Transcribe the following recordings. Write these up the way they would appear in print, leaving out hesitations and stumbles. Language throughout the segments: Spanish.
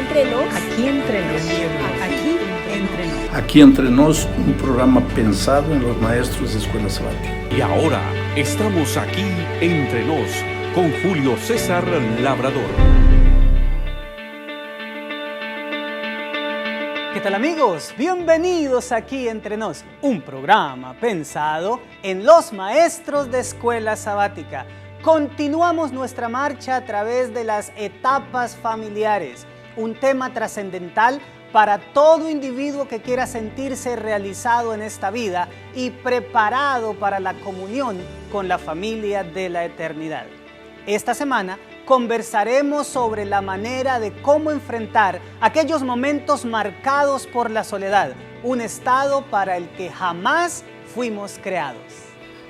entre nos. Aquí entre nos. Aquí entre nos. Aquí entre nos, un programa pensado en los maestros de Escuela Sabática. Y ahora estamos aquí entre nos con Julio César Labrador. ¿Qué tal, amigos? Bienvenidos aquí entre nos, un programa pensado en los maestros de Escuela Sabática. Continuamos nuestra marcha a través de las etapas familiares, un tema trascendental para todo individuo que quiera sentirse realizado en esta vida y preparado para la comunión con la familia de la eternidad. Esta semana conversaremos sobre la manera de cómo enfrentar aquellos momentos marcados por la soledad, un estado para el que jamás fuimos creados.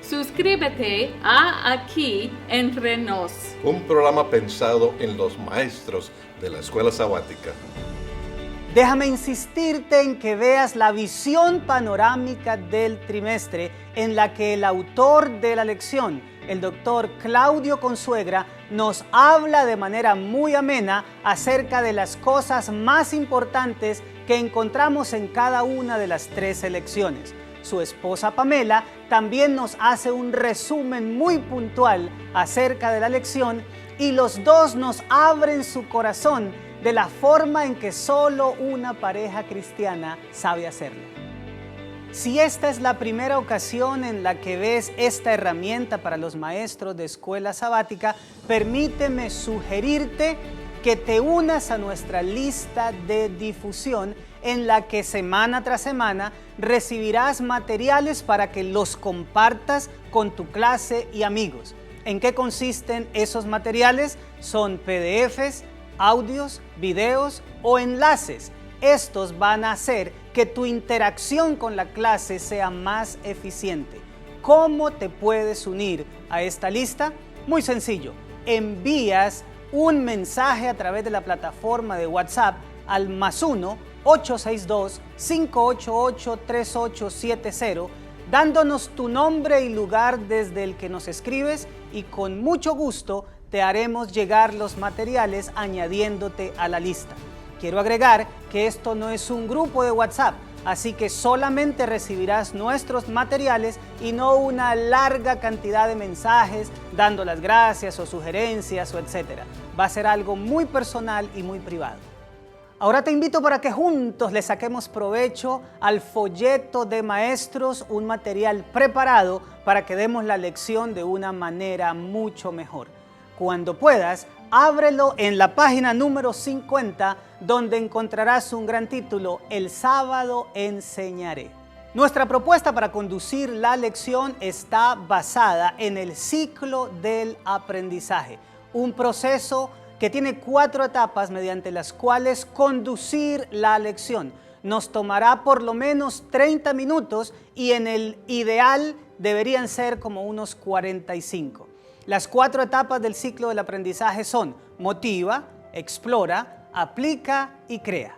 Suscríbete a Aquí Entre Nos, un programa pensado en los maestros de la Escuela Sabática. Déjame insistirte en que veas la visión panorámica del trimestre en la que el autor de la lección, el doctor Claudio Consuegra, nos habla de manera muy amena acerca de las cosas más importantes que encontramos en cada una de las 3 lecciones. Su esposa Pamela también nos hace un resumen muy puntual acerca de la lección y los dos nos abren su corazón de la forma en que solo una pareja cristiana sabe hacerlo. Si esta es la primera ocasión en la que ves esta herramienta para los maestros de Escuela Sabática, permíteme sugerirte que te unas a nuestra lista de difusión en la que semana tras semana recibirás materiales para que los compartas con tu clase y amigos. ¿En qué consisten esos materiales? Son PDFs, audios, videos o enlaces. Estos van a hacer que tu interacción con la clase sea más eficiente. ¿Cómo te puedes unir a esta lista? Muy sencillo. Envías un mensaje a través de la plataforma de WhatsApp al +1 862 588 3870, dándonos tu nombre y lugar desde el que nos escribes y con mucho gusto te haremos llegar los materiales añadiéndote a la lista. Quiero agregar que esto no es un grupo de WhatsApp, así que solamente recibirás nuestros materiales y no una larga cantidad de mensajes dando las gracias o sugerencias o etcétera. Va a ser algo muy personal y muy privado. Ahora te invito para que juntos le saquemos provecho al folleto de maestros, un material preparado para que demos la lección de una manera mucho mejor. Cuando puedas, ábrelo en la página número 50, donde encontrarás un gran título: El sábado enseñaré. Nuestra propuesta para conducir la lección está basada en el ciclo del aprendizaje, un proceso que tiene 4 etapas mediante las cuales conducir la lección. Nos tomará por lo menos 30 minutos y en el ideal deberían ser como unos 45. Las 4 etapas del ciclo del aprendizaje son: motiva, explora, aplica y crea.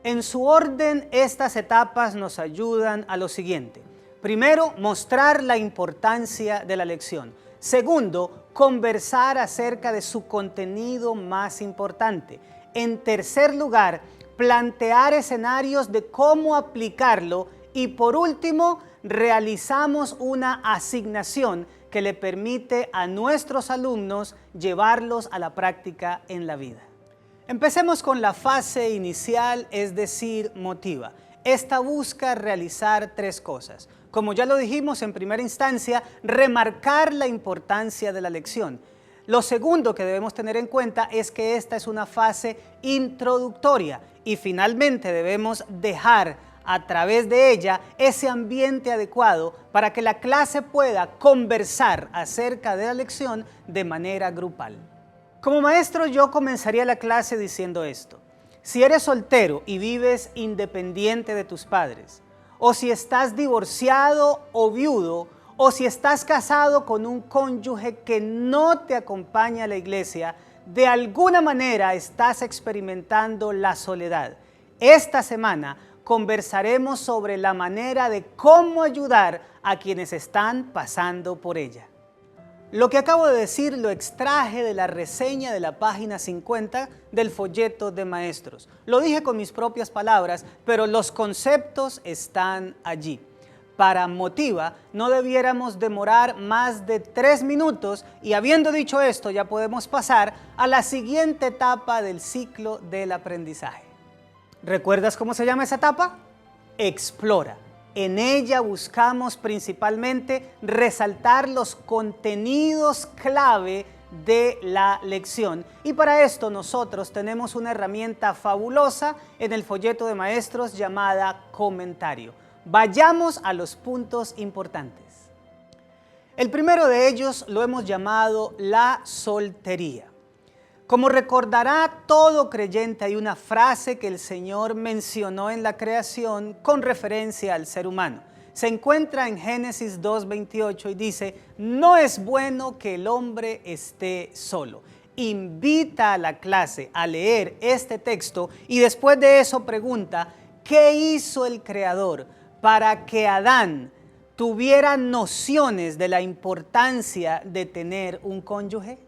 En su orden, estas etapas nos ayudan a lo siguiente. Primero, mostrar la importancia de la lección. Segundo, conversar acerca de su contenido más importante. En tercer lugar, plantear escenarios de cómo aplicarlo. Y por último, realizamos una asignación que le permite a nuestros alumnos llevarlos a la práctica en la vida. Empecemos con la fase inicial, es decir, motiva. Esta busca realizar 3 cosas. Como ya lo dijimos en primera instancia, remarcar la importancia de la lección. Lo segundo que debemos tener en cuenta es que esta es una fase introductoria y finalmente debemos dejar a través de ella ese ambiente adecuado para que la clase pueda conversar acerca de la lección de manera grupal. Como maestro, yo comenzaría la clase diciendo esto: si eres soltero y vives independiente de tus padres, o si estás divorciado o viudo, o si estás casado con un cónyuge que no te acompaña a la iglesia, de alguna manera estás experimentando la soledad. Esta semana conversaremos sobre la manera de cómo ayudar a quienes están pasando por ella. Lo que acabo de decir lo extraje de la reseña de la página 50 del folleto de maestros. Lo dije con mis propias palabras, pero los conceptos están allí. Para Motiva no debiéramos demorar más de 3 minutos y habiendo dicho esto ya podemos pasar a la siguiente etapa del ciclo del aprendizaje. ¿Recuerdas cómo se llama esa etapa? Explora. En ella buscamos principalmente resaltar los contenidos clave de la lección. Y para esto nosotros tenemos una herramienta fabulosa en el folleto de maestros llamada comentario. Vayamos a los puntos importantes. El primero de ellos lo hemos llamado la soltería. Como recordará todo creyente, hay una frase que el Señor mencionó en la creación con referencia al ser humano. Se encuentra en Génesis 2:28 y dice, no es bueno que el hombre esté solo. Invita a la clase a leer este texto y después de eso pregunta, ¿qué hizo el Creador para que Adán tuviera nociones de la importancia de tener un cónyuge?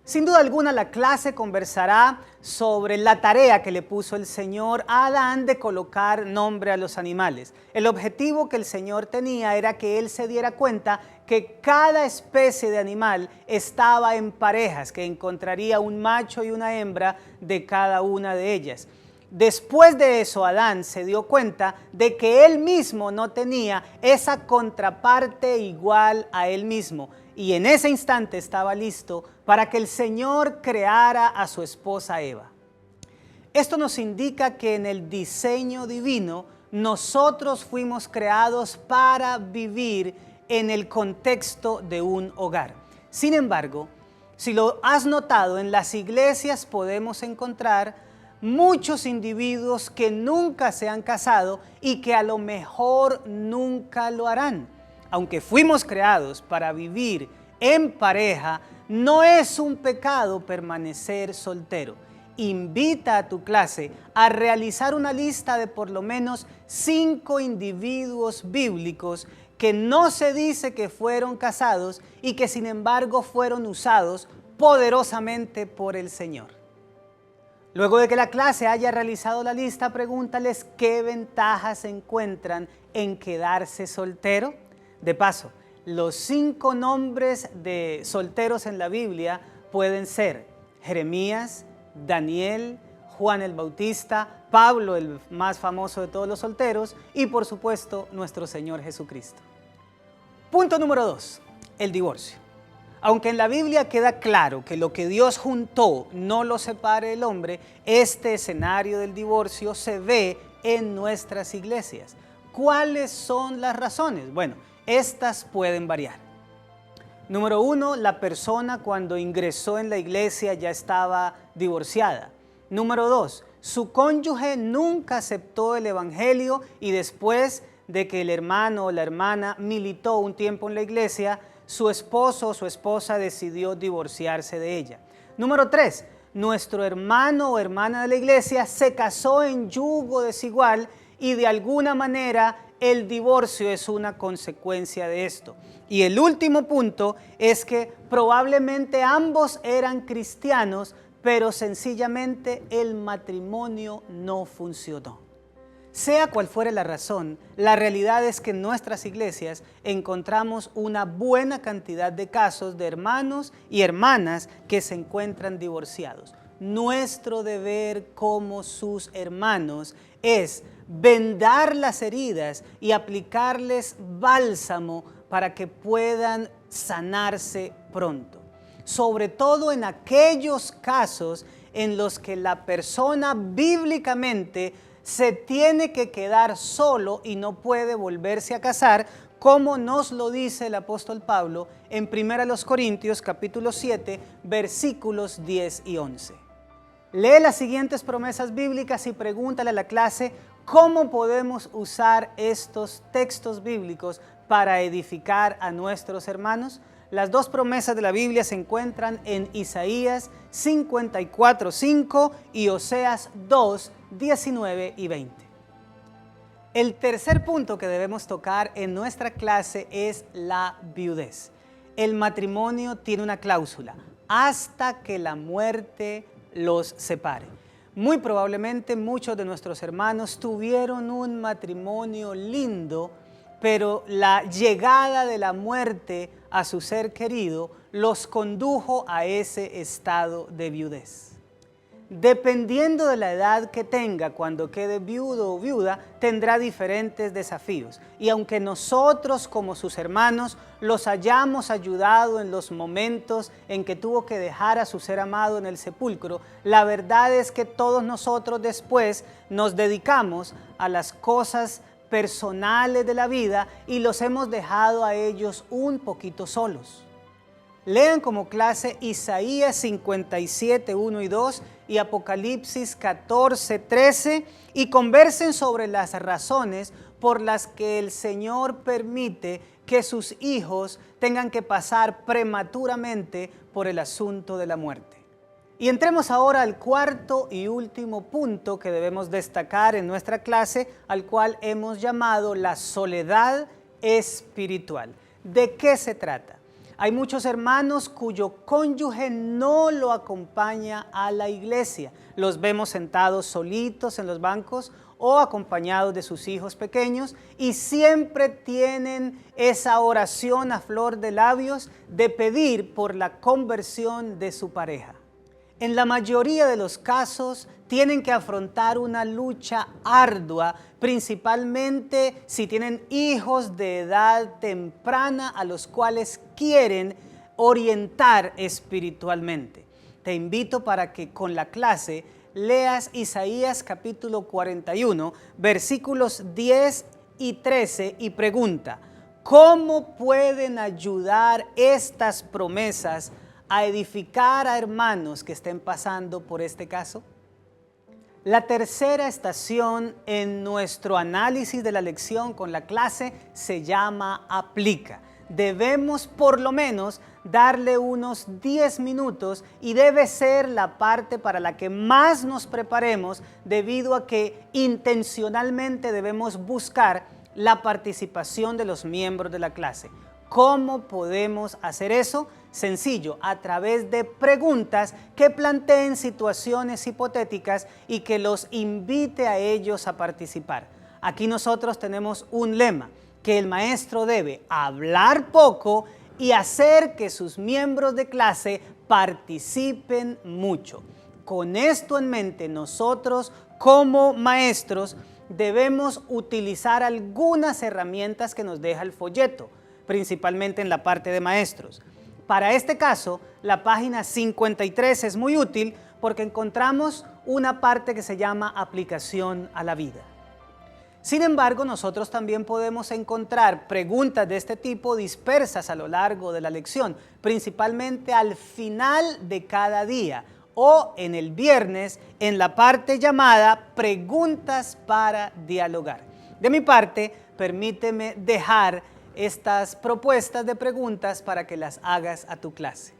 Sin duda alguna la clase conversará sobre la tarea que le puso el Señor a Adán de colocar nombre a los animales. El objetivo que el Señor tenía era que él se diera cuenta que cada especie de animal estaba en parejas, que encontraría un macho y una hembra de cada una de ellas. Después de eso, Adán se dio cuenta de que él mismo no tenía esa contraparte igual a él mismo. Y en ese instante estaba listo para que el Señor creara a su esposa Eva. Esto nos indica que en el diseño divino nosotros fuimos creados para vivir en el contexto de un hogar. Sin embargo, si lo has notado, en las iglesias podemos encontrar muchos individuos que nunca se han casado y que a lo mejor nunca lo harán. Aunque fuimos creados para vivir en pareja, no es un pecado permanecer soltero. Invita a tu clase a realizar una lista de por lo menos 5 individuos bíblicos que no se dice que fueron casados y que sin embargo fueron usados poderosamente por el Señor. Luego de que la clase haya realizado la lista, pregúntales qué ventajas encuentran en quedarse soltero. De paso, los 5 nombres de solteros en la Biblia pueden ser Jeremías, Daniel, Juan el Bautista, Pablo, el más famoso de todos los solteros, y por supuesto nuestro Señor Jesucristo. Punto número 2, el divorcio. Aunque en la Biblia queda claro que lo que Dios juntó no lo separe el hombre, este escenario del divorcio se ve en nuestras iglesias. ¿Cuáles son las razones? Bueno, estas pueden variar. Número 1, la persona cuando ingresó en la iglesia ya estaba divorciada. Número 2, su cónyuge nunca aceptó el evangelio y después de que el hermano o la hermana militó un tiempo en la iglesia, su esposo o su esposa decidió divorciarse de ella. Número 3, nuestro hermano o hermana de la iglesia se casó en yugo desigual y de alguna manera el divorcio es una consecuencia de esto. Y el último punto es que probablemente ambos eran cristianos, pero sencillamente el matrimonio no funcionó. Sea cual fuere la razón, la realidad es que en nuestras iglesias encontramos una buena cantidad de casos de hermanos y hermanas que se encuentran divorciados. Nuestro deber como sus hermanos es vendar las heridas y aplicarles bálsamo para que puedan sanarse pronto. Sobre todo en aquellos casos en los que la persona bíblicamente se tiene que quedar solo y no puede volverse a casar, como nos lo dice el apóstol Pablo en 1 Corintios capítulo 7, versículos 10 y 11. Lee las siguientes promesas bíblicas y pregúntale a la clase cómo podemos usar estos textos bíblicos para edificar a nuestros hermanos. Las 2 promesas de la Biblia se encuentran en Isaías 54:5 y Oseas 2:19 y 20. El tercer punto que debemos tocar en nuestra clase es la viudez. el matrimonio tiene una cláusula: hasta que la muerte los separe. Muy probablemente muchos de nuestros hermanos tuvieron un matrimonio lindo, pero la llegada de la muerte a su ser querido los condujo a ese estado de viudez. Dependiendo de la edad que tenga cuando quede viudo o viuda, tendrá diferentes desafíos. Y aunque nosotros como sus hermanos los hayamos ayudado en los momentos en que tuvo que dejar a su ser amado en el sepulcro, la verdad es que todos nosotros después nos dedicamos a las cosas personales de la vida y los hemos dejado a ellos un poquito solos. Lean como clase Isaías 57, 1 y 2 y Apocalipsis 14, 13 y conversen sobre las razones por las que el Señor permite que sus hijos tengan que pasar prematuramente por el asunto de la muerte. Y entremos ahora al cuarto y último punto que debemos destacar en nuestra clase, al cual hemos llamado la soledad espiritual. ¿De qué se trata? Hay muchos hermanos cuyo cónyuge no lo acompaña a la iglesia. Los vemos sentados solitos en los bancos o acompañados de sus hijos pequeños y siempre tienen esa oración a flor de labios de pedir por la conversión de su pareja. En la mayoría de los casos tienen que afrontar una lucha ardua, principalmente si tienen hijos de edad temprana a los cuales quieren orientar espiritualmente. Te invito para que con la clase leas Isaías capítulo 41, versículos 10 y 13 y pregunta: ¿cómo pueden ayudar estas promesas a edificar a hermanos que estén pasando por este caso? La tercera estación en nuestro análisis de la lección con la clase se llama aplica. Debemos por lo menos darle unos 10 minutos y debe ser la parte para la que más nos preparemos, debido a que intencionalmente debemos buscar la participación de los miembros de la clase. ¿Cómo podemos hacer eso? Sencillo, a través de preguntas que planteen situaciones hipotéticas y que los invite a ellos a participar. Aquí nosotros tenemos un lema, que el maestro debe hablar poco y hacer que sus miembros de clase participen mucho. Con esto en mente, nosotros como maestros debemos utilizar algunas herramientas que nos deja el folleto, principalmente en la parte de maestros. Para este caso, la página 53 es muy útil porque encontramos una parte que se llama aplicación a la vida. Sin embargo, nosotros también podemos encontrar preguntas de este tipo dispersas a lo largo de la lección, principalmente al final de cada día o en el viernes en la parte llamada Preguntas para dialogar. De mi parte, permíteme dejar estas propuestas de preguntas para que las hagas a tu clase.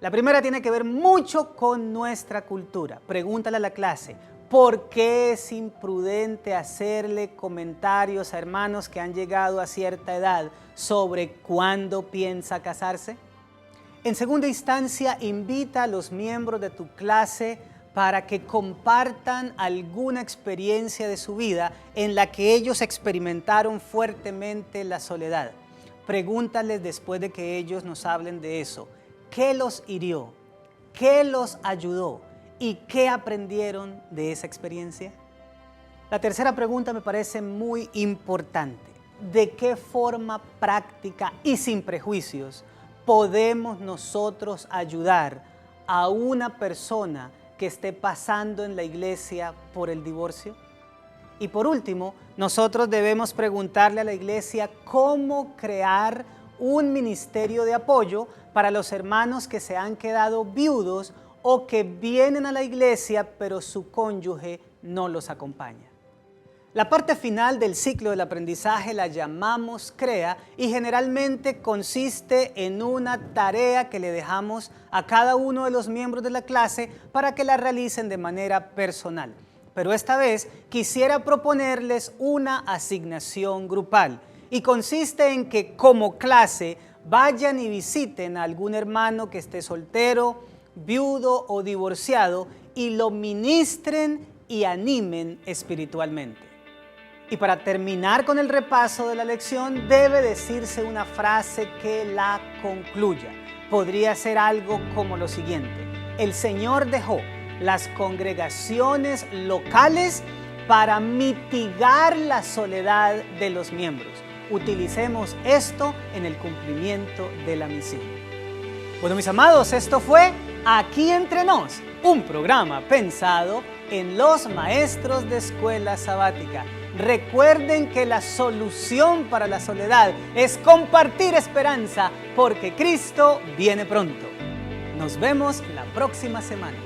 La primera tiene que ver mucho con nuestra cultura. Pregúntale a la clase: ¿por qué es imprudente hacerle comentarios a hermanos que han llegado a cierta edad sobre cuándo piensa casarse? En segunda instancia, invita a los miembros de tu clase para que compartan alguna experiencia de su vida en la que ellos experimentaron fuertemente la soledad. Pregúntales después de que ellos nos hablen de eso: ¿qué los hirió? ¿Qué los ayudó? ¿Y qué aprendieron de esa experiencia? La tercera pregunta me parece muy importante. ¿De qué forma práctica y sin prejuicios podemos nosotros ayudar a una persona que esté pasando en la iglesia por el divorcio? Y por último, nosotros debemos preguntarle a la iglesia cómo crear un ministerio de apoyo para los hermanos que se han quedado viudos o que vienen a la iglesia pero su cónyuge no los acompaña. La parte final del ciclo del aprendizaje la llamamos CREA y generalmente consiste en una tarea que le dejamos a cada uno de los miembros de la clase para que la realicen de manera personal. Pero esta vez quisiera proponerles una asignación grupal y consiste en que como clase vayan y visiten a algún hermano que esté soltero, viudo o divorciado y lo ministren y animen espiritualmente. Y para terminar con el repaso de la lección, debe decirse una frase que la concluya. Podría ser algo como lo siguiente: el Señor dejó las congregaciones locales para mitigar la soledad de los miembros. Utilicemos esto en el cumplimiento de la misión. Bueno, mis amados, esto fue Aquí Entre Nos, un programa pensado en los maestros de escuela sabática. Recuerden que la solución para la soledad es compartir esperanza, porque Cristo viene pronto. Nos vemos la próxima semana.